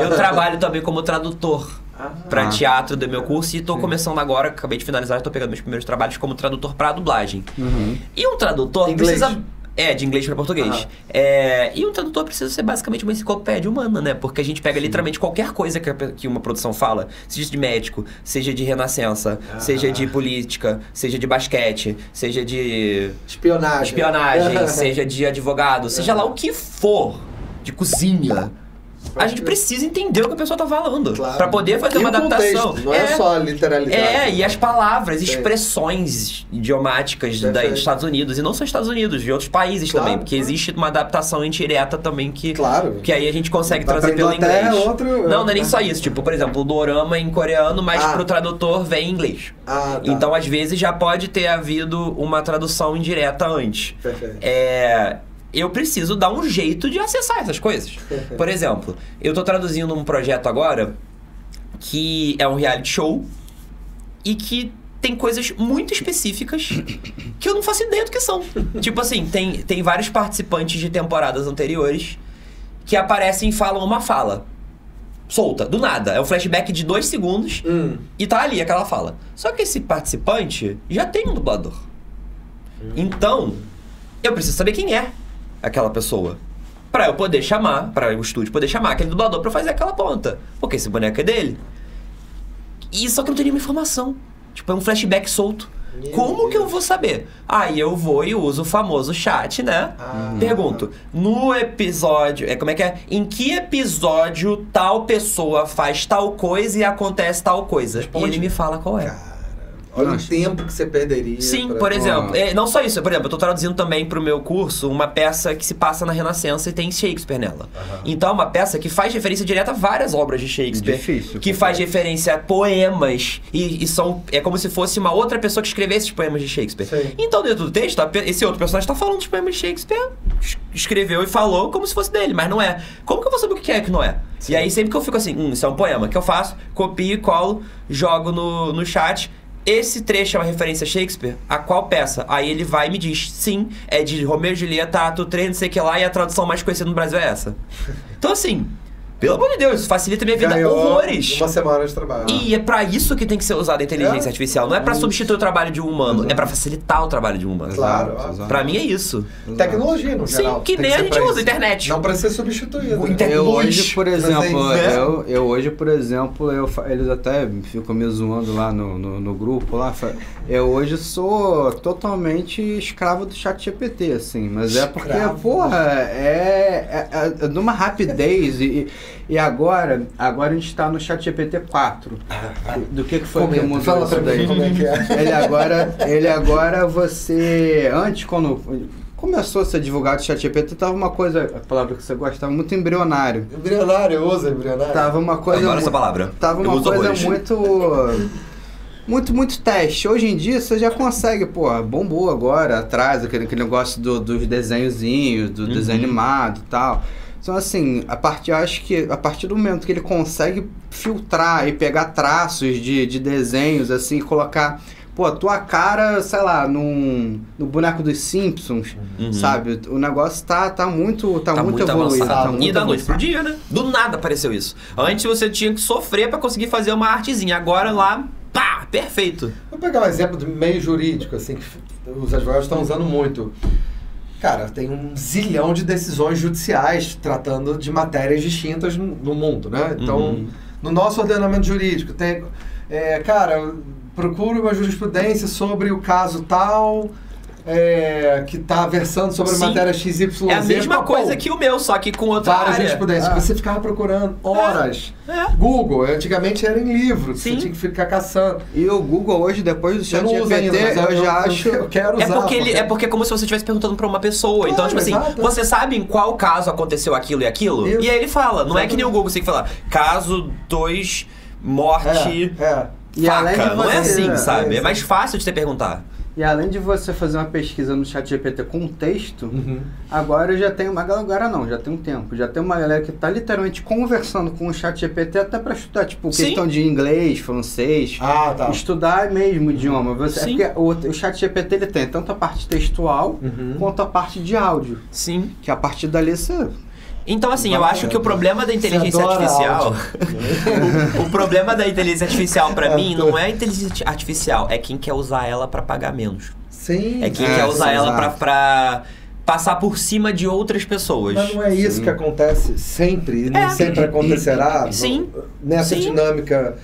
Eu trabalho também como tradutor para teatro do meu curso e tô começando agora, acabei de finalizar, estou pegando meus primeiros trabalhos como tradutor para dublagem. E um tradutor precisa... de inglês para português. E um tradutor precisa ser basicamente uma enciclopédia humana, né? Porque a gente pega literalmente qualquer coisa que uma produção fala, seja de médico, seja de renascença, seja de política, seja de basquete, seja de... Espionagem, seja de advogado, seja lá o que for, de cozinha. A gente precisa entender o que a pessoa tá falando. Claro. Pra poder fazer uma adaptação. Contexto, não é só a literalidade. E as palavras, expressões idiomáticas dos Estados Unidos. E não só Estados Unidos, de outros países também. Porque existe uma adaptação indireta também que aí a gente consegue trazer pelo inglês. Não é nem só isso. Tipo, por exemplo, o dorama em coreano, mas pro tradutor vem em inglês. Então, às vezes, já pode ter havido uma tradução indireta antes. Eu preciso dar um jeito de acessar essas coisas. Por exemplo, eu tô traduzindo um projeto agora que é um reality show e que tem coisas muito específicas que eu não faço ideia do que são. Tipo assim, tem vários participantes de temporadas anteriores que aparecem e falam uma fala solta, do nada. É um flashback de 2 segundos e tá ali aquela fala. Só que esse participante já tem um dublador. Então, eu preciso saber quem é aquela pessoa. Pra eu poder chamar, pra o estúdio poder chamar aquele dublador pra fazer aquela ponta. Porque esse boneco é dele. E só que não tem nenhuma informação. Tipo, é um flashback solto. Como que eu vou saber? Aí eu vou e uso o famoso chat, né? Pergunto, no episódio... como é que é? Em que episódio tal pessoa faz tal coisa e acontece tal coisa? Responde. E ele me fala qual é. Olha o tempo que você perderia. Sim, por exemplo. Não só isso. Por exemplo, eu tô traduzindo também pro meu curso uma peça que se passa na Renascença e tem Shakespeare nela. Então é uma peça que faz referência direta a várias obras de Shakespeare. Difícil. Que faz referência a poemas. E são... É como se fosse uma outra pessoa que escrevesse os poemas de Shakespeare. Sim. Então dentro do texto, esse outro personagem tá falando dos poemas de Shakespeare. Escreveu e falou como se fosse dele, mas não é. Como que eu vou saber o que é que não é? Sim. E aí sempre que eu fico assim, isso é um poema. O que eu faço? Copio e colo, jogo no chat... Esse trecho é uma referência a Shakespeare? A qual peça? Aí ele vai e me diz, sim, é de Romeu e Julieta, ato 3, não sei o que lá, e a tradução mais conhecida no Brasil é essa. Então assim, pelo amor de Deus, isso facilita minha vida horrores. Uma semana de trabalho. E é pra isso que tem que ser usada a inteligência artificial. Não é pra substituir o trabalho de um humano, é pra facilitar o trabalho de um humano. Claro. Pra mim é isso. Tecnologia, no geral. Sim, que nem a gente usa, internet. Não para ser substituído. Eu hoje, por exemplo, eles até ficam me zoando lá no grupo lá. Eu hoje sou totalmente escravo do ChatGPT, assim. Mas é porque, porra, é de uma rapidez e agora a gente tá no ChatGPT 4. Do que foi que mudou? Fala pra mim como é que é. Ele agora você... Antes, quando começou a ser divulgado o ChatGPT, tava uma coisa... A palavra que você gosta, tava muito embrionário. Embrionário, eu uso embrionário. Tava uma coisa... Adoro essa palavra. Tava uma coisa muito teste. Hoje em dia você já consegue, bombou agora, atrás, aquele negócio dos desenhozinhos, do desenho animado e tal. Então, assim, acho que a partir do momento que ele consegue filtrar e pegar traços de desenhos, assim, e colocar, a tua cara, sei lá, no boneco dos Simpsons, sabe? O negócio tá muito evoluído. E da noite pro dia, né? Do nada apareceu isso. Antes você tinha que sofrer pra conseguir fazer uma artezinha. Agora lá, pá, perfeito. Vou pegar um exemplo do meio jurídico, assim, que os advogados estão usando muito. Cara, tem um zilhão de decisões judiciais tratando de matérias distintas no mundo, né? Então, no nosso ordenamento jurídico, tem... procura uma jurisprudência sobre o caso tal... que está versando sobre a matéria XYZ. É a mesma coisa que o meu, só que com outra área. Jurisprudência. Você ficava procurando horas. Google, antigamente era em livro, você tinha que ficar caçando. E o Google hoje, depois do ChatGPT, eu já acho... Eu quero usar. É porque é como se você estivesse perguntando para uma pessoa. Então, tipo assim, você sabe em qual caso aconteceu aquilo e aquilo? Isso. E aí ele fala. Não é que nem o Google, você tem que falar caso 2, morte, faca. Não é assim, sabe? É mais fácil de você perguntar. E além de você fazer uma pesquisa no ChatGPT com texto, agora já tem uma galera, já tem um tempo, já tem uma galera que está literalmente conversando com o ChatGPT até para estudar, tipo, questão de inglês, francês, estudar mesmo o idioma. Porque o ChatGPT ele tem tanto a parte textual quanto a parte de áudio. Sim. Que a partir dali você... Então, assim, eu acho que o problema da inteligência artificial... o problema da inteligência artificial, pra mim, não é a inteligência artificial, é quem quer usar ela pra pagar menos. Sim. É quem quer usar ela pra passar por cima de outras pessoas. Mas não é isso que acontece sempre, e nem sempre acontecerá. Nessa dinâmica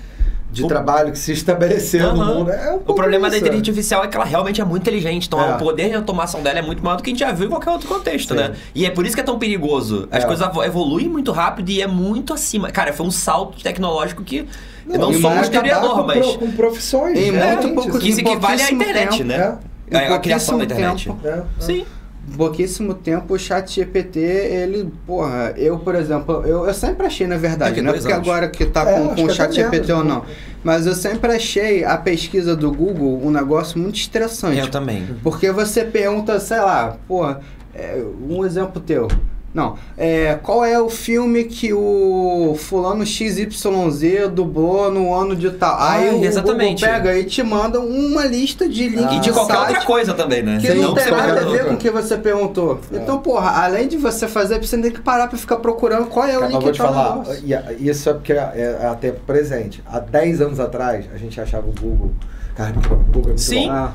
de trabalho que se estabeleceu no mundo. O problema da inteligência artificial é que ela realmente é muito inteligente. Então, o poder de automação dela é muito maior do que a gente já viu em qualquer outro contexto, né? E é por isso que é tão perigoso. As coisas evoluem muito rápido e é muito acima. Cara, foi um salto tecnológico que... Eu não sou um historiador, mas... com profissões. Que se equivale à internet, né? A criação da internet. Sim. Pouquíssimo tempo, o ChatGPT, ele, porra, eu, por exemplo, eu sempre achei, na verdade, não é porque agora que tá com o ChatGPT ou não, mas eu sempre achei a pesquisa do Google um negócio muito estressante. Eu também. Porque você pergunta, sei lá, porra, um exemplo teu. Não, qual é o filme que o fulano XYZ dublou no ano de tal? Aí o Google pega e te manda uma lista de links e de qualquer outra coisa também, né? Que não tem nada a ver com o que você perguntou. Então, porra, além de você fazer, você tem que parar pra ficar procurando qual é o link que eu vou te falar, isso é porque é a tempo presente. Há 10 anos atrás, a gente achava o Google... Cara, o Google é muito bom.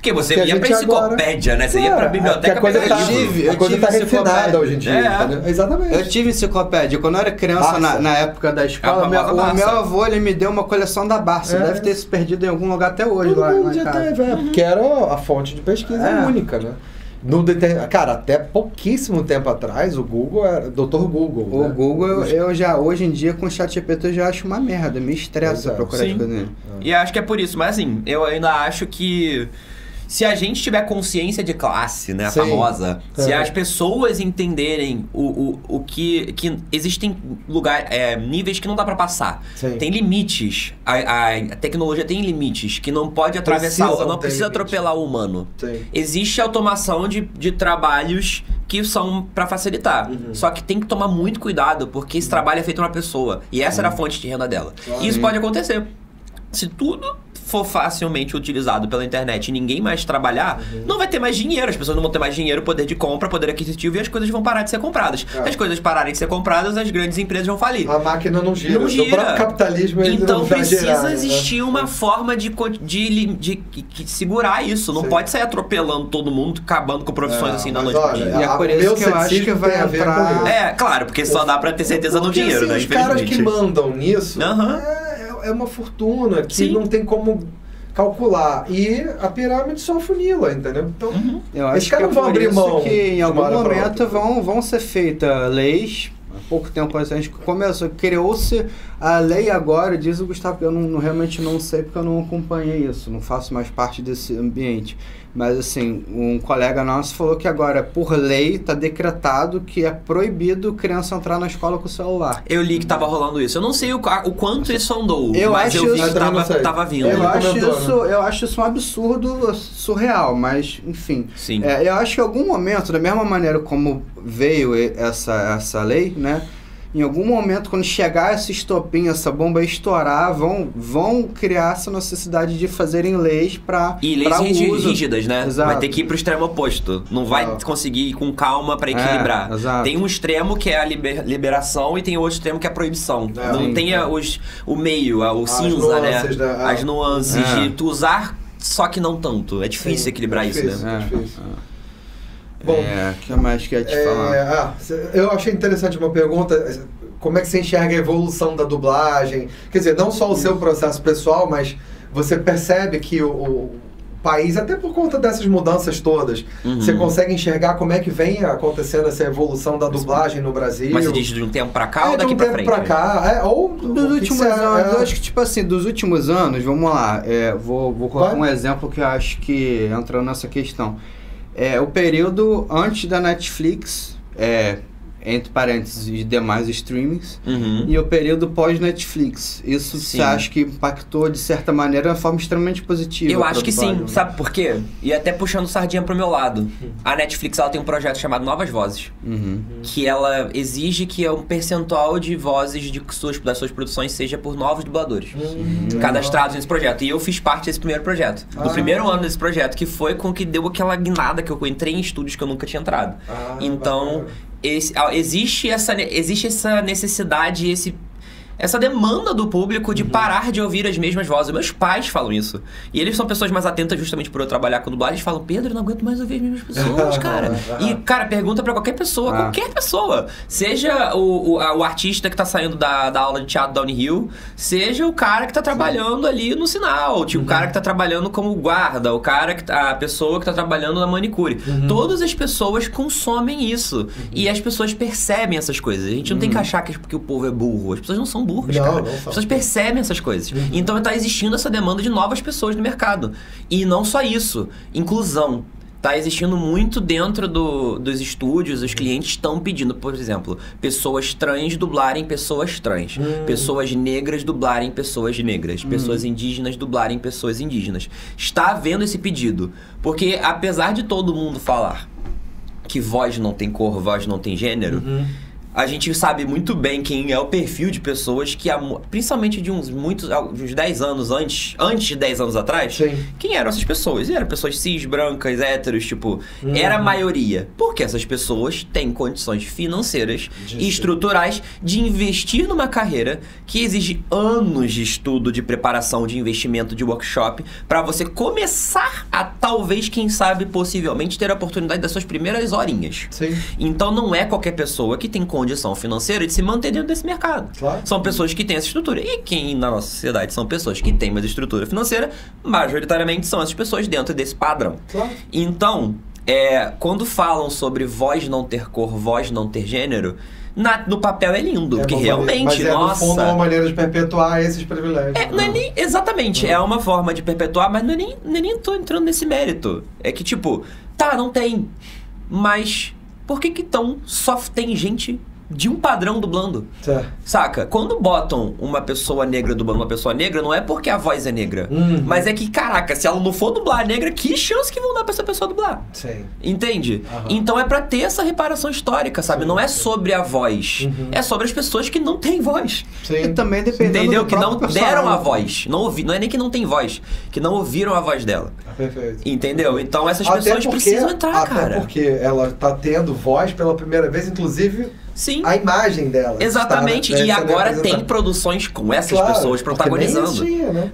Porque você ia pra enciclopédia, né? Você ia pra biblioteca. A coisa tá refinada hoje em dia. Exatamente. Eu tive enciclopédia. Quando eu era criança, na época da escola, o meu avô ele me deu uma coleção da Barça. Deve ter se perdido em algum lugar até hoje. Todo mundo já teve, porque era a fonte de pesquisa única, né? Cara, até pouquíssimo tempo atrás, o Google era Dr. Google. O Google, eu já, hoje em dia, com o ChatGPT, eu já acho uma merda. Me estressa procurar as coisas nele. E acho que é por isso. Mas assim, eu ainda acho que... Se a gente tiver consciência de classe, né, a famosa, se as pessoas entenderem o que existem níveis que não dá pra passar. Tem limites. A tecnologia tem limites que não pode atravessar, não precisa atropelar o humano. Existe automação de trabalhos que são pra facilitar. Só que tem que tomar muito cuidado, porque esse trabalho é feito por uma pessoa. E essa era a fonte de renda dela. E isso pode acontecer. Se tudo for facilmente utilizado pela internet e ninguém mais trabalhar, não vai ter mais dinheiro. As pessoas não vão ter mais dinheiro, poder de compra, poder aquisitivo, e as coisas vão parar de ser compradas. Se as coisas pararem de ser compradas, as grandes empresas vão falir. A máquina não gira. O próprio capitalismo então não precisa girar, existir uma forma de segurar isso. Não pode sair atropelando todo mundo, acabando com profissões assim na noite pro dia. E é por isso que eu acho que vai entrar... claro, porque só dá pra ter certeza no dinheiro, né? Os caras que mandam nisso... É uma fortuna que não tem como calcular. E a pirâmide só funila, entendeu? Então, eu acho que vão abrir mão que em algum momento vão ser feitas leis. Há pouco tempo a gente começou, criou-se a lei agora, diz o Gustavo, que eu realmente não sei porque eu não acompanhei isso, não faço mais parte desse ambiente. Mas assim, um colega nosso falou que agora, por lei, está decretado que é proibido criança entrar na escola com o celular. Eu li que estava rolando isso. Eu não sei o quanto isso andou, mas eu vi que estava vindo. Eu acho isso um absurdo surreal, mas enfim. Eu acho que em algum momento, da mesma maneira como veio essa lei, né? Em algum momento, quando chegar esse estopim, essa bomba estourar, vão criar essa necessidade de fazerem leis para E leis rígidas, né? Exato. Vai ter que ir pro extremo oposto. Não vai conseguir ir com calma para equilibrar. Tem um extremo que é a liberação e tem outro extremo que é a proibição. Não tem o meio, o cinza, né? As nuances de tu usar, só que não tanto. É difícil equilibrar isso, né? É difícil. Bom, o que mais quer te falar? Eu achei interessante uma pergunta, como é que você enxerga a evolução da dublagem? Quer dizer, não só o seu processo pessoal, mas você percebe que o país, até por conta dessas mudanças todas, você consegue enxergar como é que vem acontecendo essa evolução da dublagem no Brasil? Mas você diz de um tempo pra cá ou daqui pra frente? De um tempo pra cá, ou dos últimos anos. Eu acho que, tipo assim, dos últimos anos, vamos lá, vou colocar um exemplo que eu acho que entra nessa questão. O período antes da Netflix, entre parênteses, e demais streamings, e o período pós-Netflix. Isso você acha que impactou, de certa maneira, de uma forma extremamente positiva? Eu acho que sim. Sabe por quê? E até puxando sardinha pro meu lado. A Netflix ela tem um projeto chamado Novas Vozes, que ela exige que um percentual de vozes das suas produções seja por novos dubladores, cadastrados nesse projeto. E eu fiz parte desse primeiro projeto. Do primeiro ano desse projeto, que foi com que deu aquela guinada que eu entrei em estúdios que eu nunca tinha entrado. Então... existe essa necessidade, essa demanda do público de parar de ouvir as mesmas vozes. Meus pais falam isso. E eles são pessoas mais atentas justamente por eu trabalhar com dublagem. Eles falam, Pedro, eu não aguento mais ouvir as mesmas pessoas, cara. E, cara, pergunta pra qualquer pessoa. Seja o artista que tá saindo da aula de teatro da Unirio, seja o cara que tá trabalhando ali no sinal, tipo, o cara que tá trabalhando como guarda, a pessoa que tá trabalhando na manicure. Todas as pessoas consomem isso. E as pessoas percebem essas coisas. A gente não tem que achar que é porque o povo é burro. As pessoas não são burros, cara. As pessoas percebem essas coisas. Então tá existindo essa demanda de novas pessoas no mercado. E não só isso. Inclusão. Tá existindo muito dentro dos estúdios. Os clientes estão pedindo, por exemplo, pessoas trans dublarem pessoas trans. Pessoas negras dublarem pessoas negras. Pessoas indígenas dublarem pessoas indígenas. Está havendo esse pedido. Porque apesar de todo mundo falar que voz não tem cor, voz não tem gênero... A gente sabe muito bem quem é o perfil de pessoas que, principalmente de uns 10 anos antes de 10 anos atrás, quem eram essas pessoas? Eram pessoas cis, brancas, héteros, tipo, era a maioria. Porque essas pessoas têm condições financeiras e estruturais de investir numa carreira que exige anos de estudo, de preparação, de investimento, de workshop, para você começar a, talvez, quem sabe, possivelmente, ter a oportunidade das suas primeiras horinhas. Então não é qualquer pessoa que tem condição financeira de se manter dentro desse mercado. São pessoas que têm essa estrutura. E quem na nossa sociedade são pessoas que têm mais estrutura financeira, majoritariamente são essas pessoas dentro desse padrão. Então, quando falam sobre voz não ter cor, voz não ter gênero, no papel é lindo, porque realmente, mas no fundo é uma maneira de perpetuar esses privilégios. Exatamente, é uma forma de perpetuar, mas não é nem tô entrando nesse mérito. É que tipo, não tem, mas por que então só tem gente de um padrão dublando? Saca? Quando botam uma pessoa negra dublando uma pessoa negra, não é porque a voz é negra. Mas é que, caraca, se ela não for dublar negra, que chance que vão dar pra essa pessoa dublar? Entende? Então é pra ter essa reparação histórica, sabe? Não é sobre a voz. É sobre as pessoas que não têm voz. E também dependendo entendeu? Que não deram a voz. Não é nem que não tem voz. Que não ouviram a voz dela. Perfeito. Entendeu? Então essas pessoas precisam entrar, cara. Até porque ela tá tendo voz pela primeira vez, inclusive... a imagem dela. Exatamente. E agora tem produções com essas pessoas protagonizando.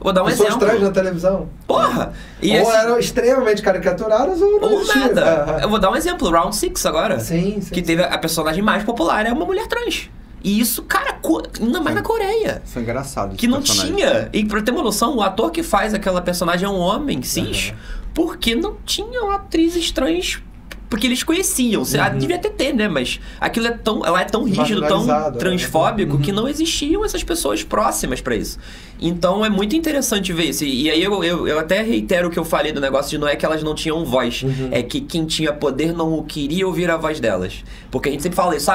Vou dar um exemplo. Pessoas trans na televisão. Porra! Ou eram extremamente caricaturadas ou não nada. Eu vou dar um exemplo. Round 6 agora. Que teve a personagem mais popular, é uma mulher trans. E isso, cara, ainda mais na Coreia. Foi engraçado. Que não tinha. E pra ter uma noção, o ator que faz aquela personagem é um homem cis. Porque não tinham atrizes trans. Porque eles conheciam. Devia ter, né? Mas aquilo ela é tão rígido, tão transfóbico, que não existiam essas pessoas próximas pra isso. Então é muito interessante ver isso. E aí eu até reitero o que eu falei do negócio de não é que elas não tinham voz. É que quem tinha poder não queria ouvir a voz delas. Porque a gente sempre fala isso,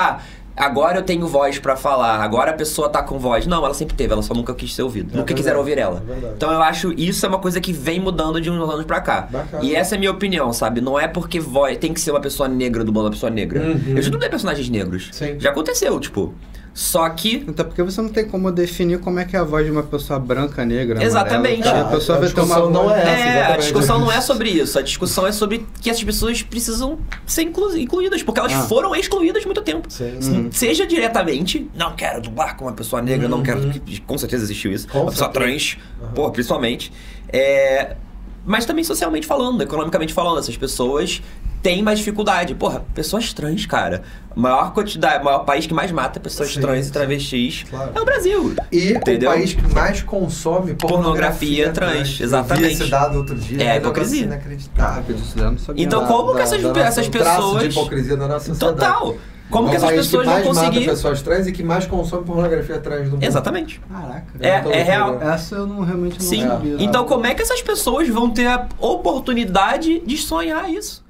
agora eu tenho voz pra falar, agora a pessoa tá com voz. Não, ela sempre teve, ela só nunca quis ser ouvida. Nunca quiseram ouvir ela. Então eu acho isso é uma coisa que vem mudando de uns anos pra cá. E essa é a minha opinião, sabe? Não é porque voz tem que ser uma pessoa negra dublando uma pessoa negra. Eu já dublei personagens negros. Já aconteceu, tipo... Só que... Até porque você não tem como definir como é que é a voz de uma pessoa branca, negra, exatamente. A pessoa vai ter uma voz... não a discussão não é sobre isso. A discussão é sobre que essas pessoas precisam ser incluídas, porque elas foram excluídas há muito tempo. Seja diretamente, não quero dublar com uma pessoa negra, não quero... Com certeza existiu isso. Uma pessoa trans, principalmente. Mas também socialmente falando, economicamente falando, essas pessoas têm mais dificuldade. Pessoas trans, cara. O maior país que mais mata pessoas trans e travestis é o Brasil. E entendeu? O país que mais consome pornografia trans. Exatamente. Eu vi esse dado outro dia. É hipocrisia. Inacreditável. Então como que essas pessoas... de hipocrisia na nossa sociedade. Total. Como que essas pessoas vão conseguir... mata pessoas trans e que mais consome pornografia trans do mundo. Exatamente. Caraca. É real. Essa eu realmente não sabia. Então como é que essas pessoas vão ter a oportunidade de sonhar isso?